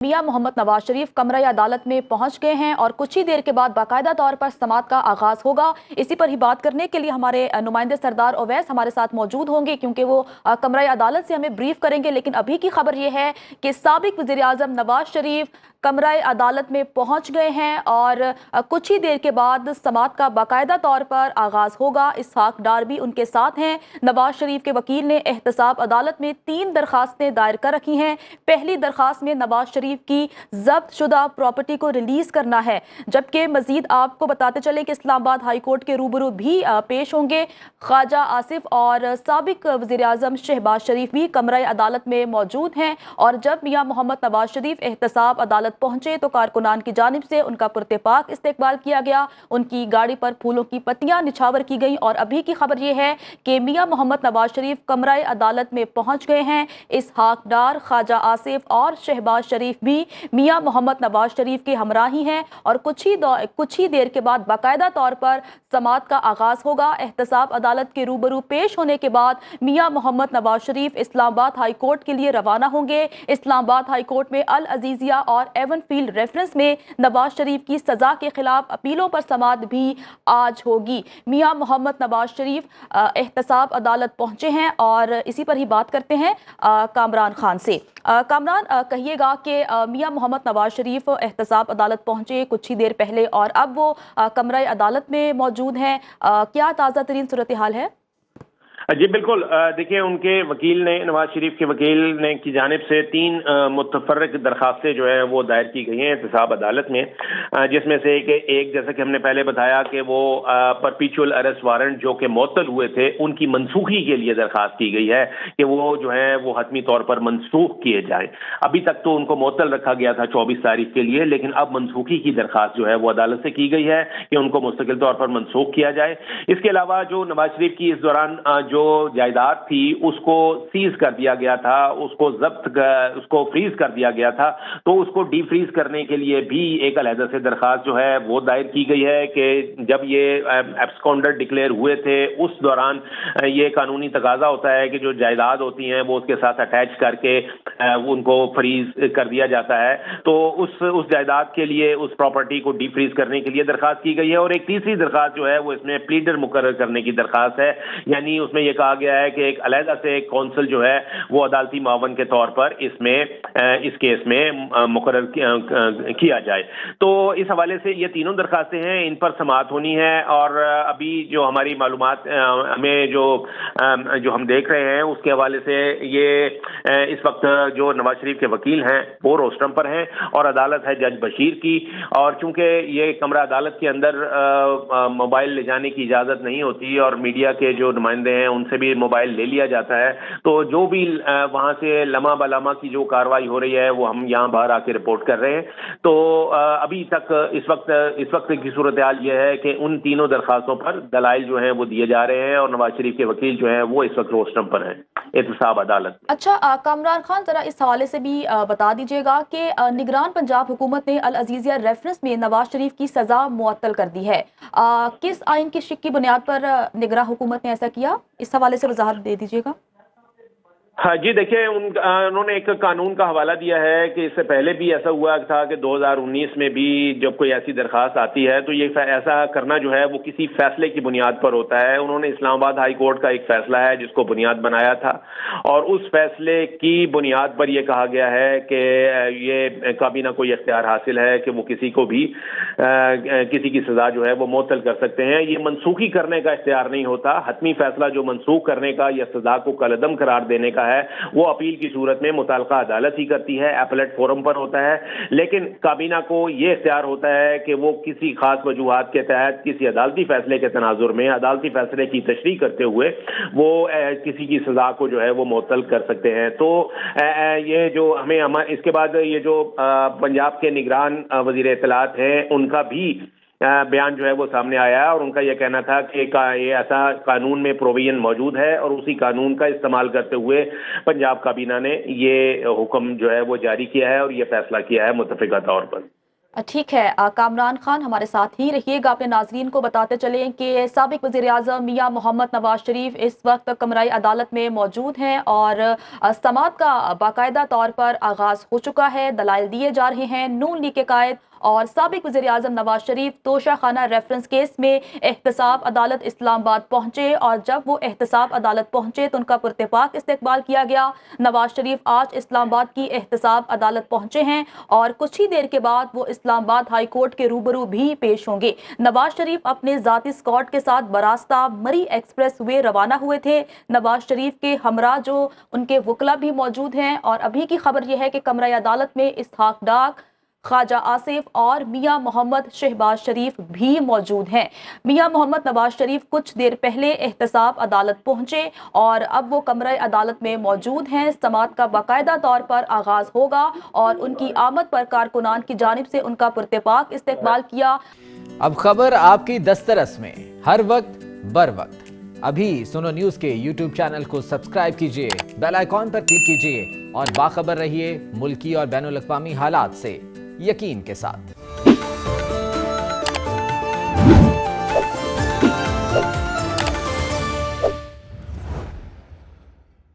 मियां मोहम्मद नवाज शरीफ कमरा अदालत में पहुंच गए हैं और कुछ ही देर के बाद बाकायदा तौर पर समाअत का आगाज होगा। इसी पर ही बात करने के लिए हमारे नुमाइंदे सरदार ओवैस हमारे साथ मौजूद होंगे, क्योंकि वो कमरा अदालत से हमें ब्रीफ करेंगे। लेकिन अभी की खबर ये है कि साबिक वज़ीर आज़म नवाज शरीफ कमरा अदालत में पहुंच गए हैं और कुछ ही देर के बाद समाअत का बाकायदा तौर पर आगाज होगा। इसहाक डार भी उनके साथ हैं। नवाज शरीफ के वकील ने एहतसाब अदालत में 3 दरखास्तें दायर कर रखी हैं। पहली दरखास्त में नवाज शरीफ की जब्त शुदा प्रॉपर्टी को रिलीज करना है, जबकि मजीद आपको बताते चले कि इस्लामाबाद हाई कोर्ट के रूबरू भी पेश होंगे ख्वाजा आसिफ और साबिक वज़ीर आज़म शहबाज शरीफ भी कमरा अदालत में मौजूद हैं। और जब मियां मोहम्मद नवाज शरीफ एहतसाब अदालत पहुंचे तो कारकुनान की जानिब से उनका पुरतपाक इस्तकबाल किया गया, उनकी गाड़ी पर फूलों की पत्तियां निछावर की गई। और अभी की खबर यह है कि मियां मोहम्मद नवाज शरीफ कमरा अदालत में पहुंच गए हैं। इसहाक डार, ख्वाजा आसिफ और शहबाज शरीफ भी मियां मोहम्मद नवाज शरीफ के हमराही हैं और कुछ ही देर के बाद बाकायदा तौर पर समाअत का आगाज होगा। एहतसाब अदालत के रूबरू पेश होने के बाद मियां मोहम्मद नवाज शरीफ इस्लामाबाद हाई कोर्ट के लिए रवाना होंगे। इस्लामाबाद हाई कोर्ट में अल अजीजिया और एवन फील्ड रेफरेंस में नवाज शरीफ की सजा के खिलाफ अपीलों पर समाअत भी आज होगी। मियां मोहम्मद नवाज शरीफ एहतसाब अदालत पहुंचे हैं और इसी पर ही बात करते हैं कामरान खान से। कामरान, कहिएगा कि मियां मोहम्मद नवाज शरीफ एहतसाब अदालत पहुंचे कुछ ही देर पहले और अब वो कमरा अदालत में मौजूद हैं। क्या ताज़ा तरीन सूरत हाल है? जी बिल्कुल, देखिए उनके वकील ने, नवाज शरीफ के वकील ने की जानिब से 3 मुतफर्रिक दरखास्तें जो है वो दायर की गई हैं एहतसाब अदालत में, जिसमें से एक जैसा कि हमने पहले बताया कि वो परपीचुअल अरेस्ट वारंट जो कि मुअत्तल हुए थे उनकी मनसूखी के लिए दरखास्त की गई है कि वो जो है वो हतमी तौर पर मनसूख किए जाएं। अभी तक तो उनको मुअत्तल रखा गया था 24 तारीख के लिए, लेकिन अब मनसूखी की दरखास्त जो है वो अदालत से की गई है कि उनको मुस्तकिल तौर पर मनसूख किया जाए। इसके अलावा जो नवाज शरीफ की इस दौरान जो जायदाद थी उसको सीज कर दिया गया था, उसको फ्रीज कर दिया गया था, तो उसको डी फ्रीज करने के लिए भी एक अलहदा से दरखास्त जो है वो दायर की गई है कि जब ये एब्सकॉन्डर डिक्लेयर हुए थे उस दौरान ये कानूनी तकाजा होता है कि जो जायदाद होती हैं वो उसके साथ अटैच करके उनको फ्रीज कर दिया जाता है। तो उस जायदाद के लिए, उस प्रॉपर्टी को डी फ्रीज करने के लिए दरखास्त की गई है। और एक तीसरी दरखास्त जो है वो इसमें प्लीडर मुकर्रर करने की दरखास्त है, यानी उसमें यह कहा गया है कि एक अलहदा से एक कौंसल जो है वो अदालती मावन के तौर पर इस केस में मुकर्रर किया जाए। तो इस हवाले से ये तीनों दरखास्तें हैं, इन पर समाअत होनी है। और अभी जो हमारी मालूमात हमें जो हम देख रहे हैं उसके हवाले से ये इस वक्त जो नवाज शरीफ के वकील हैं वो रोस्टम पर हैं और अदालत है जज बशीर की। और चूंकि ये कमरा अदालत के अंदर मोबाइल ले जाने की इजाज़त नहीं होती और मीडिया के जो नुमाइंदे हैं उनसे भी मोबाइल ले लिया जाता है, तो जो भी वहाँ से लम्हा बलम्हा की जो कार्रवाई हो रही है वो हम यहाँ बाहर आके रिपोर्ट कर रहे हैं। तो अभी तक इस वक्त की सूरत हाल ये है कि उन तीनों दरखास्तों पर दलाइल जो हैं वो दिए जा रहे हैं और नवाज शरीफ के वकील जो हैं वो इस वक्त रोस्टम पर हैं एहतसाब अदालत। अच्छा कामरान खान, जरा इस हवाले से भी बता दीजिएगा कि निगरान पंजाब हुकूमत ने अल अजीजिया रेफरेंस में नवाज शरीफ की सजा मुअत्तल कर दी है। किस आइन की शिक की बुनियाद पर निगरान हुकूमत ने ऐसा किया, इस हवाले से वजाहत दे दीजिएगा। हाँ जी, देखिए उन्होंने एक कानून का हवाला दिया है कि इससे पहले भी ऐसा हुआ था कि 2019 में भी जब कोई ऐसी दरखास्त आती है तो ये ऐसा करना जो है वो किसी फैसले की बुनियाद पर होता है। उन्होंने इस्लामाबाद हाई कोर्ट का एक फैसला है जिसको बुनियाद बनाया था और उस फैसले की बुनियाद पर यह कहा गया है कि ये काबीना को इख्तियार हासिल है कि वो किसी को भी किसी की सज़ा जो है वो मुअत्तल कर सकते हैं। ये मनसूखी करने का इख्तियार नहीं होता। हतमी फैसला जो मनसूख करने का या सज़ा को कलअदम करार देने का है वो अपील की सूरत में मुताल्लिका अदालत ही करती है, अपीलेट फोरम पर होता है। लेकिन काबीना को ये इख्तियार होता है कि वो किसी खास वजूहात के तहत किसी अदालती फैसले के तनाजुर में अदालती फैसले की तशरीह करते हुए वो किसी की सजा को जो है वो मुअत्तल कर सकते हैं। तो ये जो हमें इसके बाद ये जो पंजाब के निगरान वजीर इत्तलात हैं उनका भी बयान जो है वो सामने आया और उनका यह कहना था कि ये ऐसा कानून में प्रोविजन मौजूद है और उसी कानून का इस्तेमाल करते हुए पंजाब काबीना ने ये हुक्म जो है वो जारी किया है और ये फैसला किया है मुत्तफिका तौर पर। ठीक है, कामरान खान हमारे साथ ही रहिएगा। अपने नाजरीन को बताते चलें कि साबिक वज़ीर-ए-आज़म मियां मोहम्मद नवाज शरीफ इस वक्त कमराई अदालत में मौजूद हैं और समाअत का बाकायदा तौर पर आगाज़ हो चुका है। दलाइल दिए जा रहे हैं। नून लीग के कायद और साबिक वज़ीर-ए-आज़म नवाज शरीफ तोशाखाना रेफरेंस केस में एहतसाब अदालत इस्लामाबाद पहुंचे और जब वो एहतसाब अदालत पहुंचे तो उनका पुरतपाक इस्तकबाल किया गया। नवाज शरीफ आज इस्लामाबाद की एहतसाब अदालत पहुंचे हैं और कुछ ही देर के बाद वो इस्लामाबाद हाई कोर्ट के रूबरू भी पेश होंगे। नवाज शरीफ अपने ज़ाती स्कॉट के साथ बरास्ता मरी एक्सप्रेस वे रवाना हुए थे। नवाज शरीफ के हमरा जो उनके वकला भी मौजूद हैं और अभी की खबर यह है कि कमरा अदालत में इसहाक डाक, ख्वाजा आसिफ और मियां मोहम्मद शहबाज शरीफ भी मौजूद हैं। मियां मोहम्मद नवाज शरीफ कुछ देर पहले एहतसाब अदालत पहुंचे और अब वो कमरे अदालत में मौजूद हैं। समाअत का बाकायदा तौर पर आगाज होगा और उनकी आमद पर कारकुनान की जानिब से उनका पुरतपाक इस्तकबाल किया। अब खबर आपकी दस्तरस में, हर वक्त बर वक्त। अभी सुनो न्यूज के YouTube चैनल को सब्सक्राइब कीजिए, बेल आइकॉन पर क्लिक कीजिए और बाखबर रहिए मुल्की और बैनुल अक़वामी हालात से यकीन के साथ।